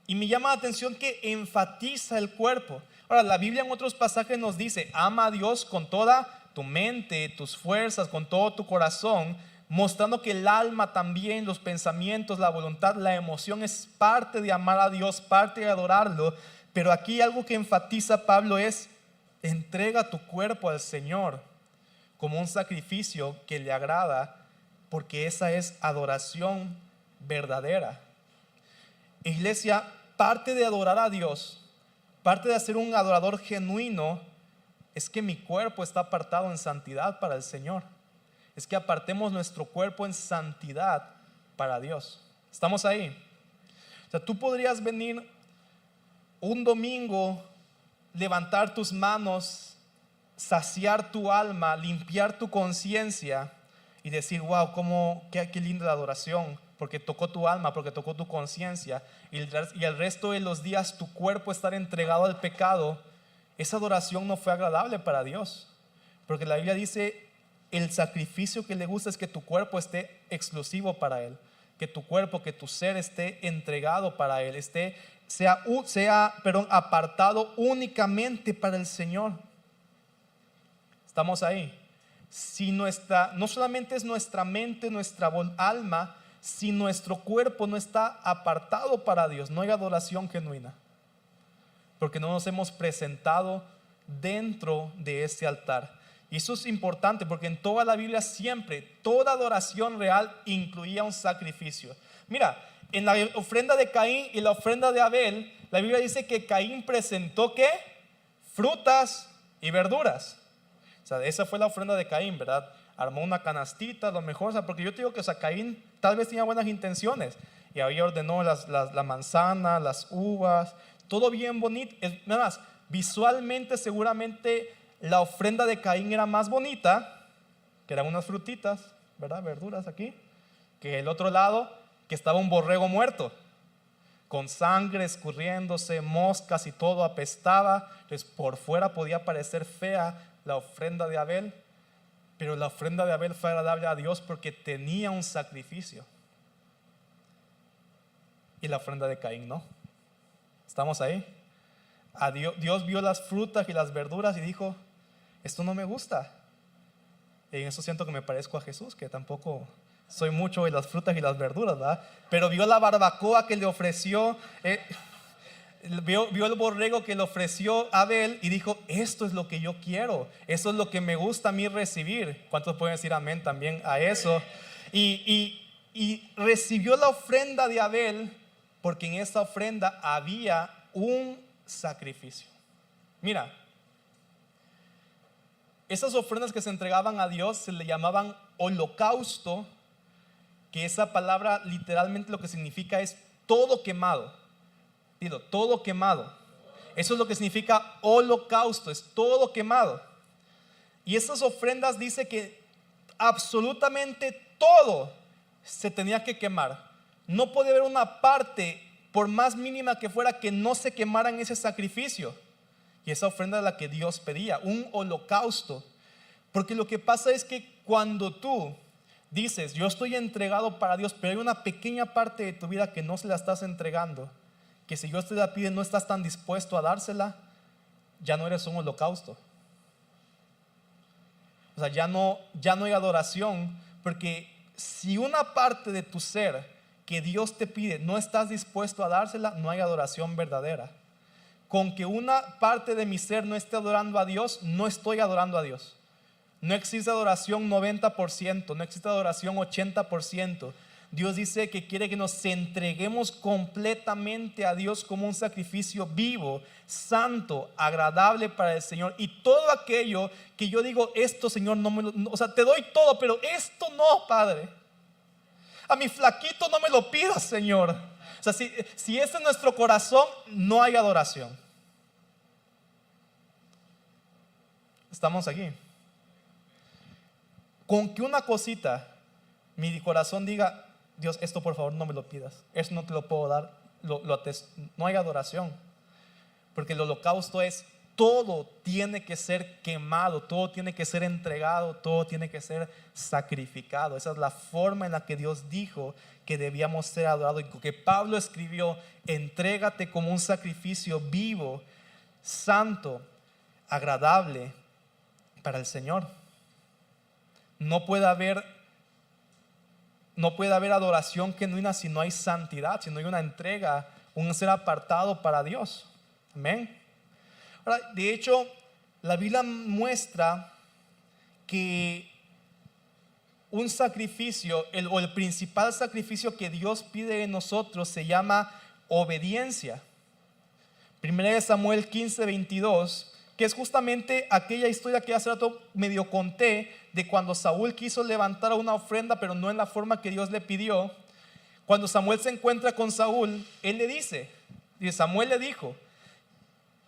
Y me llama la atención que enfatiza el cuerpo. Ahora, la Biblia en otros pasajes nos dice: ama a Dios con toda tu mente, tus fuerzas, con todo tu corazón, mostrando que el alma también, los pensamientos, la voluntad, la emoción es parte de amar a Dios, parte de adorarlo. Pero aquí algo que enfatiza Pablo es: entrega tu cuerpo al Señor como un sacrificio que le agrada, porque esa es adoración verdadera. Iglesia, parte de adorar a Dios, parte de ser un adorador genuino, es que mi cuerpo está apartado en santidad para el Señor. Es que apartemos nuestro cuerpo en santidad para Dios. ¿Estamos ahí? O sea, tú podrías venir un domingo, levantar tus manos saciar tu alma, limpiar tu conciencia y decir, wow, qué linda la adoración, porque tocó tu alma, porque tocó tu conciencia, y el resto de los días tu cuerpo estar entregado al pecado, esa adoración no fue agradable para Dios. Porque la Biblia dice, el sacrificio que le gusta es que tu cuerpo esté exclusivo para Él, que tu cuerpo, que tu ser esté entregado para Él, sea apartado únicamente para el Señor. Estamos ahí. Si no solamente es nuestra mente, nuestra alma, si nuestro cuerpo no está apartado para Dios, no hay adoración genuina, porque no nos hemos presentado dentro de ese altar. Y eso es importante, porque en toda la Biblia siempre, toda adoración real incluía un sacrificio. Mira, en la ofrenda de Caín y la ofrenda de Abel, la Biblia dice que Caín presentó ¿qué? Frutas y verduras. O sea, esa fue la ofrenda de Caín, ¿verdad? Armó una canastita, lo mejor, o sea, porque yo te digo que, o sea, Caín tal vez tenía buenas intenciones y había ordenó la manzana, las uvas, todo bien bonito. Nada más, visualmente seguramente la ofrenda de Caín era más bonita, que eran unas frutitas, ¿verdad? Verduras aquí, que el otro lado, que estaba un borrego muerto, con sangre escurriéndose, moscas y todo apestaba. Entonces por fuera podía parecer fea la ofrenda de Abel, pero la ofrenda de Abel fue agradable a Dios porque tenía un sacrificio, y la ofrenda de Caín no. ¿Estamos ahí? Dios vio las frutas y las verduras y dijo, esto no me gusta. Y en eso siento que me parezco a Jesús, que tampoco soy mucho de las frutas y las verduras, ¿verdad? Pero vio la barbacoa que le ofreció, vio el borrego que le ofreció Abel y dijo, esto es lo que yo quiero, esto es lo que me gusta a mí recibir. ¿Cuántos pueden decir amén también a eso? Y recibió la ofrenda de Abel porque en esa ofrenda había un sacrificio. Mira, esas ofrendas que se entregaban a Dios se le llamaban holocausto, que esa palabra literalmente lo que significa es todo quemado. Dilo, todo quemado. Eso es lo que significa holocausto, es todo quemado. Y esas ofrendas dice que absolutamente todo se tenía que quemar. No podía haber una parte, por más mínima que fuera, que no se quemara en ese sacrificio. Y esa ofrenda es la que Dios pedía, un holocausto. Porque lo que pasa es que cuando tú dices, yo estoy entregado para Dios, pero hay una pequeña parte de tu vida que no se la estás entregando, que si Dios te la pide no estás tan dispuesto a dársela, ya no eres un holocausto. O sea, ya no hay adoración, porque si una parte de tu ser que Dios te pide no estás dispuesto a dársela, no hay adoración verdadera. Con que una parte de mi ser no esté adorando a Dios, no estoy adorando a Dios. No existe adoración 90%, no existe adoración 80%. Dios dice que quiere que nos entreguemos completamente a Dios como un sacrificio vivo, santo, agradable para el Señor. Y todo aquello que yo digo, esto Señor, o sea, te doy todo, pero esto no, Padre. A mi flaquito no me lo pidas, Señor. O sea, si ese es nuestro corazón, no hay adoración. Estamos aquí. Con que una cosita, mi corazón diga, Dios, esto por favor no me lo pidas, esto no te lo puedo dar, no hay adoración. Porque el holocausto es, todo tiene que ser quemado, todo tiene que ser entregado, todo tiene que ser sacrificado. Esa es la forma en la que Dios dijo que debíamos ser adorados. Y que Pablo escribió, entrégate como un sacrificio vivo, santo, agradable para el Señor. No puede haber adoración genuina si no hay santidad, si no hay una entrega, un ser apartado para Dios. Amén. Ahora, de hecho, la Biblia muestra que un sacrificio, o el principal sacrificio que Dios pide de nosotros se llama obediencia. 1 Samuel 15:22, que es justamente aquella historia que hace rato medio conté, de cuando Saúl quiso levantar una ofrenda, pero no en la forma que Dios le pidió. Cuando Samuel se encuentra con Saúl, él le dice, y Samuel le dijo,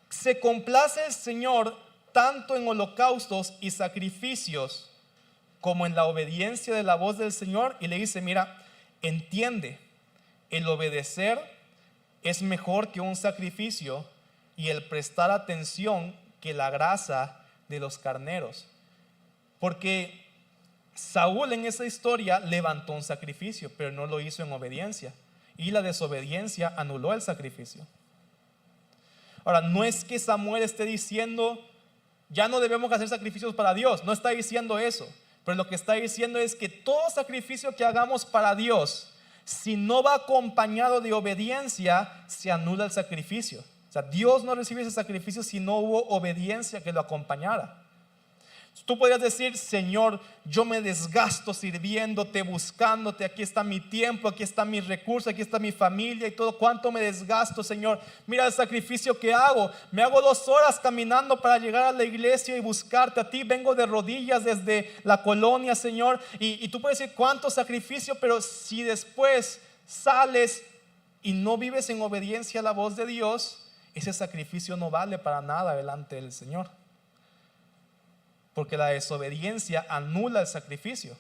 se complace el Señor tanto en holocaustos y sacrificios como en la obediencia de la voz del Señor. Y le dice, mira, entiende, el obedecer es mejor que un sacrificio y el prestar atención que la grasa de los carneros. Porque Saúl en esa historia levantó un sacrificio, pero no lo hizo en obediencia, y la desobediencia anuló el sacrificio. Ahora, no es que Samuel esté diciendo ya no debemos hacer sacrificios para Dios, no está diciendo eso, pero lo que está diciendo es que todo sacrificio que hagamos para Dios, si no va acompañado de obediencia, se anula el sacrificio. O sea, Dios no recibe ese sacrificio si no hubo obediencia que lo acompañara. Tú podrías decir, Señor, yo me desgasto sirviéndote, buscándote, aquí está mi tiempo, aquí está mi recurso, aquí está mi familia y todo. ¿Cuánto me desgasto, Señor? Mira el sacrificio que hago. Me hago 2 horas caminando para llegar a la iglesia y buscarte a ti. Vengo de rodillas desde la colonia, Señor. Y tú puedes decir, ¿cuánto sacrificio? Pero si después sales y no vives en obediencia a la voz de Dios, ese sacrificio no vale para nada delante del Señor. Porque la desobediencia anula el sacrificio.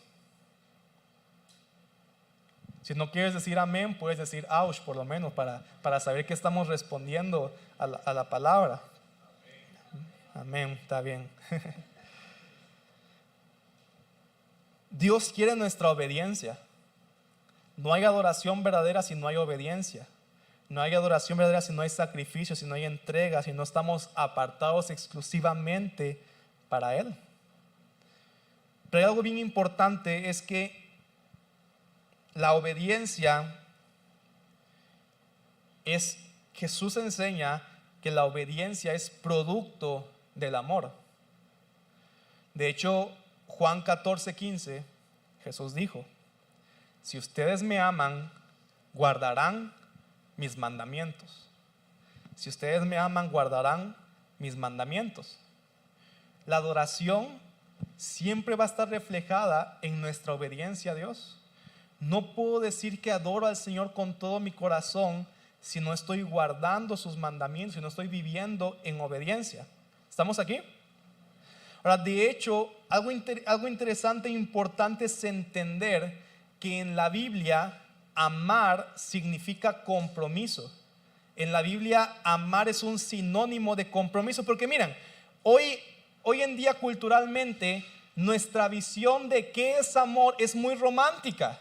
Si no quieres decir amén, puedes decir ouch por lo menos para saber que estamos respondiendo a la palabra. Amén, está bien. Dios quiere nuestra obediencia. No hay adoración verdadera si no hay obediencia. No hay adoración verdadera si no hay sacrificio, si no hay entrega, si no estamos apartados exclusivamente para Él. Pero algo bien importante es que la obediencia Jesús enseña que la obediencia es producto del amor. De hecho, Juan 14:15, Jesús dijo, si ustedes me aman, guardarán mis mandamientos. Si ustedes me aman, guardarán mis mandamientos. La adoración siempre va a estar reflejada en nuestra obediencia a Dios. No puedo decir que adoro al Señor con todo mi corazón si no estoy guardando sus mandamientos, si no estoy viviendo en obediencia. ¿Estamos aquí? Ahora, de hecho, algo interesante e importante es entender que en la Biblia amar significa compromiso. En la Biblia amar es un sinónimo de compromiso, porque miren, hoy en día culturalmente nuestra visión de qué es amor es muy romántica.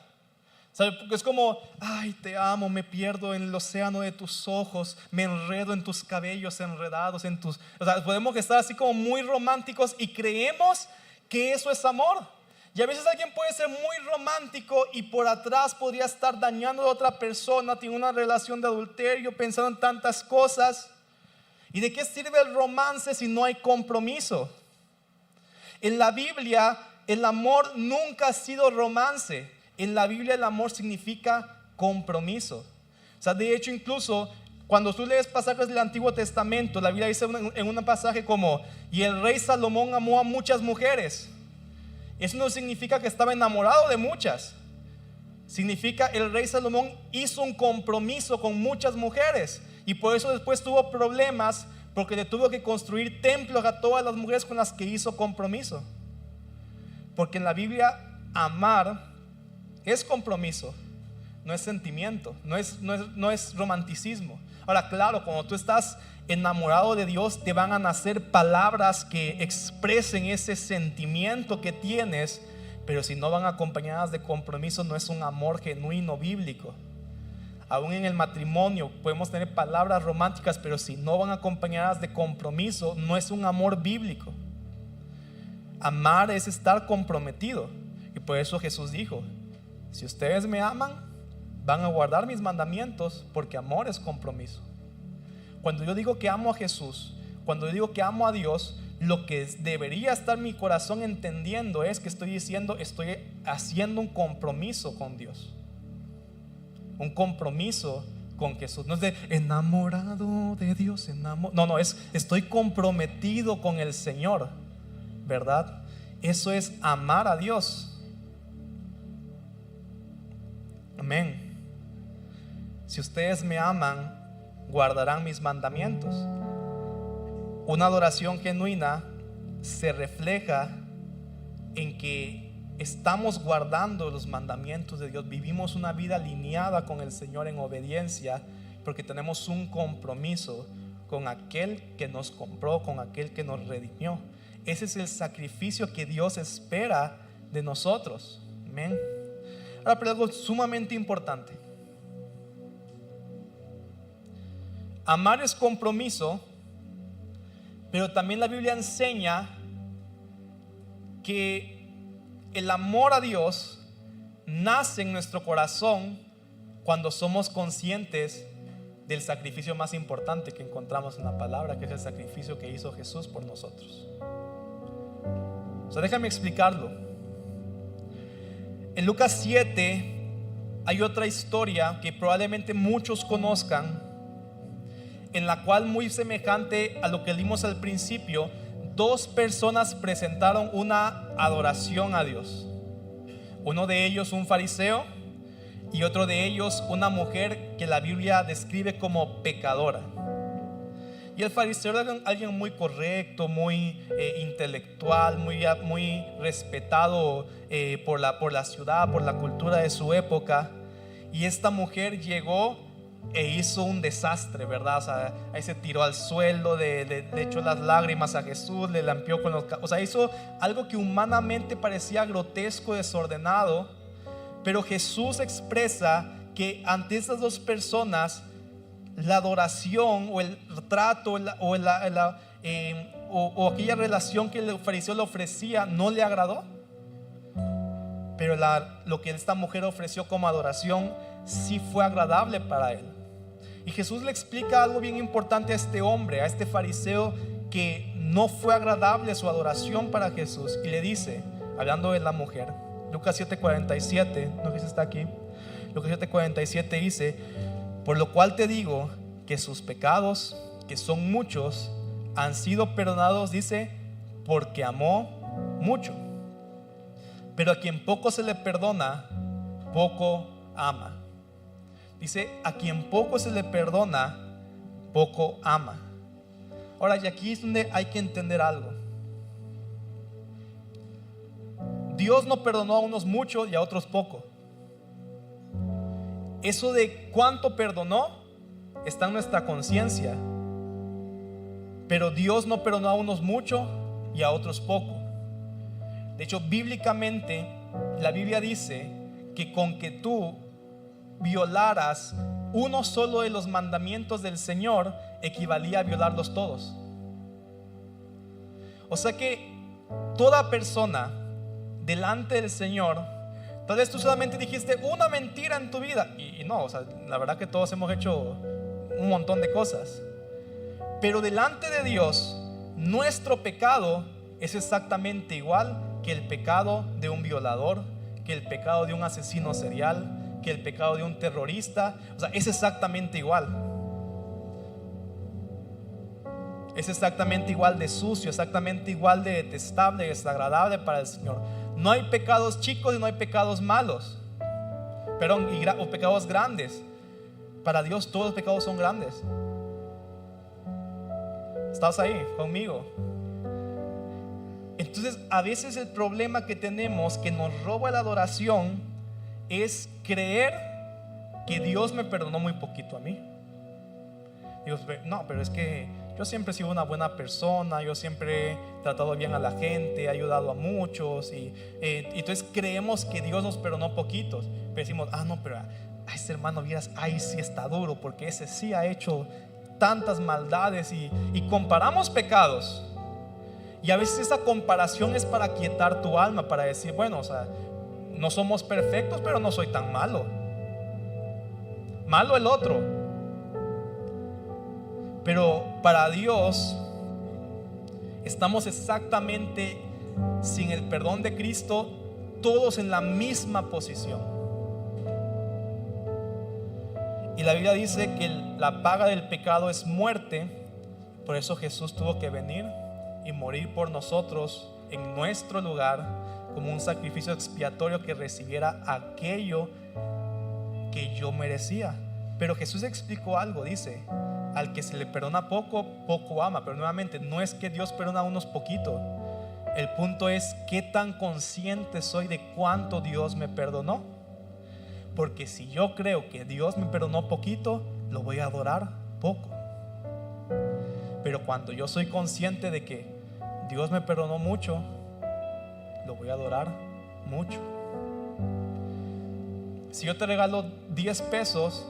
¿Sabe? Porque es como, ay, te amo, me pierdo en el océano de tus ojos, me enredo en tus cabellos enredados en tus... O sea, podemos estar así como muy románticos y creemos que eso es amor. Y a veces alguien puede ser muy romántico y por atrás podría estar dañando a otra persona, tiene una relación de adulterio, pensando en tantas cosas. ¿Y de qué sirve el romance si no hay compromiso? En la Biblia el amor nunca ha sido romance. En la Biblia el amor significa compromiso. O sea, de hecho incluso cuando tú lees pasajes del Antiguo Testamento, la Biblia dice en un pasaje como, y el rey Salomón amó a muchas mujeres. Eso no significa que estaba enamorado de muchas. Significa el rey Salomón hizo un compromiso con muchas mujeres. Y por eso después tuvo problemas, porque le tuvo que construir templos a todas las mujeres con las que hizo compromiso. Porque en la Biblia amar es compromiso, no es sentimiento, no es romanticismo. Ahora, claro, cuando tú estás enamorado de Dios, te van a nacer palabras que expresen ese sentimiento que tienes, pero si no van acompañadas de compromiso, no es un amor genuino bíblico. Aún en el matrimonio podemos tener palabras románticas, pero si no van acompañadas de compromiso, no es un amor bíblico. Amar es estar comprometido. Y por eso Jesús dijo, si ustedes me aman, van a guardar mis mandamientos, porque amor es compromiso. Cuando yo digo que amo a Jesús, cuando yo digo que amo a Dios, lo que debería estar mi corazón entendiendo es que estoy diciendo, estoy haciendo un compromiso con Dios. Un compromiso con Jesús. No es de enamorado de Dios, no, estoy comprometido con el Señor, ¿verdad? Eso es amar a Dios. Amén. Si ustedes me aman, guardarán mis mandamientos. Una adoración genuina se refleja en que estamos guardando los mandamientos de Dios, vivimos una vida alineada con el Señor en obediencia, porque tenemos un compromiso con aquel que nos compró, con aquel que nos redimió. Ese es el sacrificio que Dios espera de nosotros. Amén. Ahora, pero algo sumamente importante: amar es compromiso, pero también la Biblia enseña que el amor a Dios nace en nuestro corazón cuando somos conscientes del sacrificio más importante que encontramos en la palabra, que es el sacrificio que hizo Jesús por nosotros. O sea, déjame explicarlo. En Lucas 7 hay otra historia que probablemente muchos conozcan, en la cual, muy semejante a lo que vimos al principio, dos personas presentaron una adoración a Dios. Uno de ellos un fariseo y otro de ellos una mujer que la Biblia describe como pecadora. Y el fariseo era alguien muy correcto, muy intelectual, muy respetado por la ciudad, por la cultura de su época. Y esta mujer llegó e hizo un desastre, ¿verdad? O sea, ahí se tiró al suelo, le echó las lágrimas a Jesús, le lampió con los... O sea, hizo algo que humanamente parecía grotesco, desordenado. Pero Jesús expresa que ante estas dos personas, la adoración o el trato o aquella relación que el fariseo le ofrecía no le agradó, pero lo que esta mujer ofreció como adoración sí fue agradable para él. Y Jesús le explica algo bien importante a este hombre, a este fariseo, que no fue agradable su adoración para Jesús, y le dice, hablando de la mujer, Lucas 7:47, no sé si está aquí, Lucas 7:47 dice: por lo cual te digo que sus pecados, que son muchos, han sido perdonados, dice, porque amó mucho. Pero a quien poco se le perdona, poco ama. Dice, a quien poco se le perdona, poco ama. Ahora, y aquí es donde hay que entender algo. Dios no perdonó a unos mucho y a otros poco. Eso de cuánto perdonó está en nuestra conciencia. Pero Dios no perdonó a unos mucho y a otros poco. De hecho, bíblicamente, la Biblia dice que con que tú violaras uno solo de los mandamientos del Señor, equivalía a violarlos todos. O sea que toda persona delante del Señor, tal vez tú solamente dijiste una mentira en tu vida, y no, o sea, la verdad que todos hemos hecho un montón de cosas, pero delante de Dios, nuestro pecado es exactamente igual que el pecado de un violador, que el pecado de un asesino serial, que el pecado de un terrorista. O sea, es exactamente igual. Es exactamente igual de sucio, exactamente igual de detestable, desagradable para el Señor. No hay pecados chicos y no hay pecados malos, o pecados grandes. Para Dios todos los pecados son grandes. ¿Estás ahí conmigo? Entonces, a veces el problema que tenemos, que nos roba la adoración, es creer que Dios me perdonó muy poquito a mí. Digo, no, pero es que yo siempre he sido una buena persona, yo siempre he tratado bien a la gente, he ayudado a muchos, y entonces creemos que Dios nos perdonó poquitos. Pero decimos, no, pero a ese hermano vieras, ahí sí está duro, porque ese sí ha hecho tantas maldades, y comparamos pecados. Y a veces esa comparación es para quietar tu alma, para decir, bueno, o sea, no somos perfectos, pero no soy tan malo. Malo el otro. Pero para Dios estamos exactamente, sin el perdón de Cristo, todos en la misma posición. Y la Biblia dice que la paga del pecado es muerte. Por eso Jesús tuvo que venir y morir por nosotros en nuestro lugar, como un sacrificio expiatorio que recibiera aquello que yo merecía. Pero Jesús explicó algo, dice, al que se le perdona poco, poco ama. Pero nuevamente, no es que Dios perdona a unos poquitos. El punto es qué tan consciente soy de cuánto Dios me perdonó. Porque si yo creo que Dios me perdonó poquito, lo voy a adorar poco. Pero cuando yo soy consciente de que Dios me perdonó mucho, lo voy a adorar mucho. Si yo te regalo 10 pesos,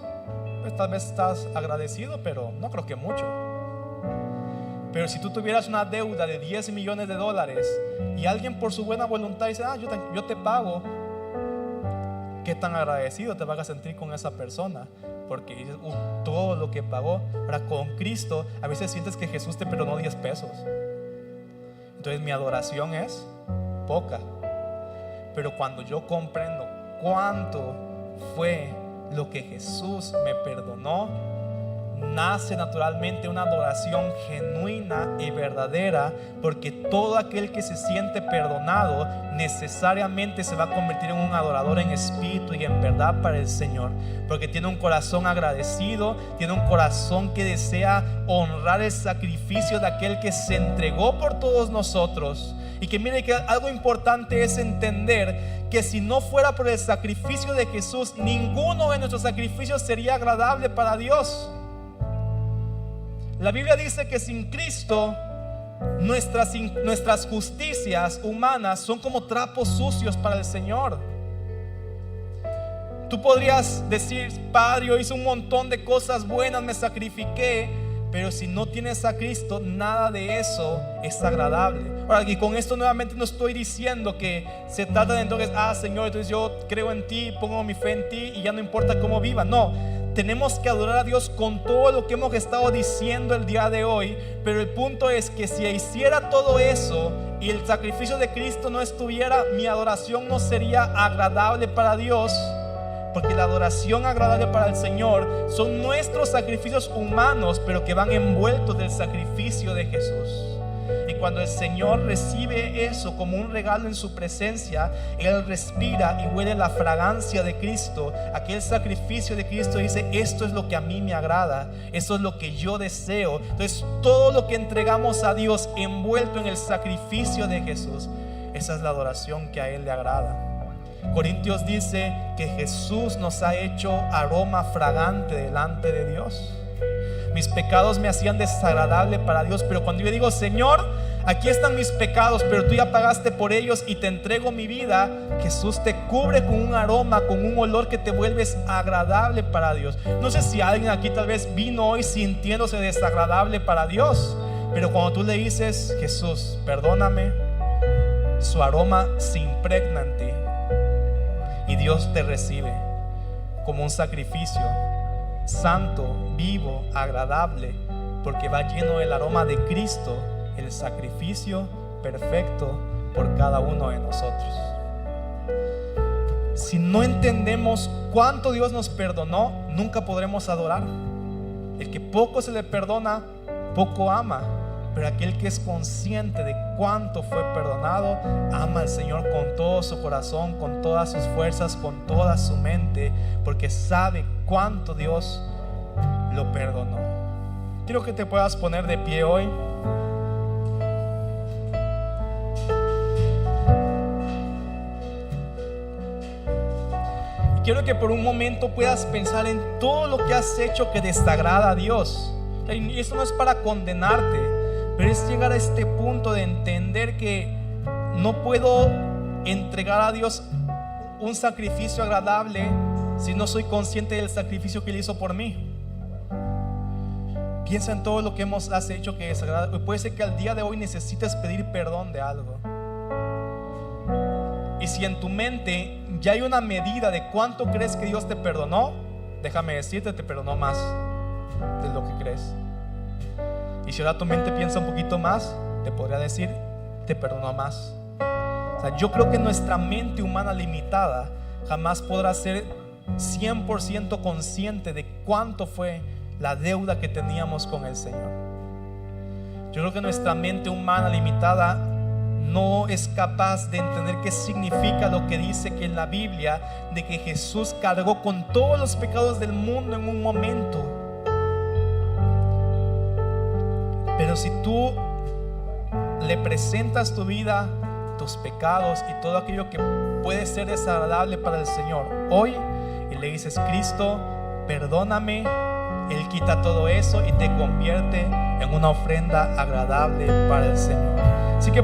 pues tal vez estás agradecido, pero no creo que mucho. Pero si tú tuvieras una deuda de 10 millones de dólares y alguien por su buena voluntad dice, yo te pago, ¿qué tan agradecido te vas a sentir con esa persona? Porque dices, todo lo que pagó. Ahora con Cristo a veces sientes que Jesús te perdonó 10 pesos. Entonces mi adoración es poca. Pero cuando yo comprendo cuánto fue lo que Jesús me perdonó, nace naturalmente una adoración genuina y verdadera, porque todo aquel que se siente perdonado necesariamente se va a convertir en un adorador en espíritu y en verdad para el Señor, porque tiene un corazón agradecido, tiene un corazón que desea honrar el sacrificio de aquel que se entregó por todos nosotros. Y que mire que algo importante es entender que si no fuera por el sacrificio de Jesús, ninguno de nuestros sacrificios sería agradable para Dios. La Biblia dice que sin Cristo nuestras justicias humanas son como trapos sucios para el Señor. Tú podrías decir, Padre, yo hice un montón de cosas buenas, me sacrifiqué, pero si no tienes a Cristo, nada de eso es agradable. Ahora, y con esto nuevamente no estoy diciendo que se trata de entonces, Señor, entonces yo creo en ti, pongo mi fe en ti y ya no importa cómo viva. No, tenemos que adorar a Dios con todo lo que hemos estado diciendo el día de hoy. Pero el punto es que si hiciera todo eso y el sacrificio de Cristo no estuviera, mi adoración no sería agradable para Dios. Porque la adoración agradable para el Señor son nuestros sacrificios humanos, pero que van envueltos del sacrificio de Jesús. Y cuando el Señor recibe eso como un regalo en su presencia, Él respira y huele la fragancia de Cristo. Aquel sacrificio de Cristo dice, esto es lo que a mí me agrada, esto es lo que yo deseo. Entonces todo lo que entregamos a Dios envuelto en el sacrificio de Jesús, esa es la adoración que a Él le agrada. Corintios dice que Jesús nos ha hecho aroma fragante delante de Dios. Mis pecados me hacían desagradable para Dios, pero cuando yo digo, Señor, aquí están mis pecados, pero tú ya pagaste por ellos y te entrego mi vida, Jesús te cubre con un aroma, con un olor que te vuelves agradable para Dios. No sé si alguien aquí tal vez vino hoy sintiéndose desagradable para Dios, pero cuando tú le dices, Jesús, perdóname, su aroma se impregna en ti. Y Dios te recibe como un sacrificio santo, vivo, agradable, porque va lleno del aroma de Cristo, el sacrificio perfecto por cada uno de nosotros. Si no entendemos cuánto Dios nos perdonó, nunca podremos adorar. El que poco se le perdona, poco ama. Pero aquel que es consciente de cuánto fue perdonado, ama al Señor con todo su corazón, con todas sus fuerzas, con toda su mente, porque sabe cuánto Dios lo perdonó. Quiero que te puedas poner de pie hoy. Y quiero que por un momento puedas pensar en todo lo que has hecho que desagrada a Dios. Y esto no es para condenarte, pero es llegar a este punto de entender que no puedo entregar a Dios un sacrificio agradable si no soy consciente del sacrificio que Él hizo por mí. Piensa en todo lo que has hecho que es agradable. Puede ser que al día de hoy necesites pedir perdón de algo. Y si en tu mente ya hay una medida de cuánto crees que Dios te perdonó, déjame decirte, te perdonó más de lo que crees. Y si ahora tu mente piensa un poquito más, te podría decir, te perdonó más. O sea, yo creo que nuestra mente humana limitada jamás podrá ser 100% consciente de cuánto fue la deuda que teníamos con el Señor. Yo creo que nuestra mente humana limitada no es capaz de entender qué significa lo que dice que en la Biblia, de que Jesús cargó con todos los pecados del mundo en un momento. Pero si tú le presentas tu vida, tus pecados y todo aquello que puede ser desagradable para el Señor hoy, y le dices: Cristo, perdóname, Él quita todo eso y te convierte en una ofrenda agradable para el Señor. Así que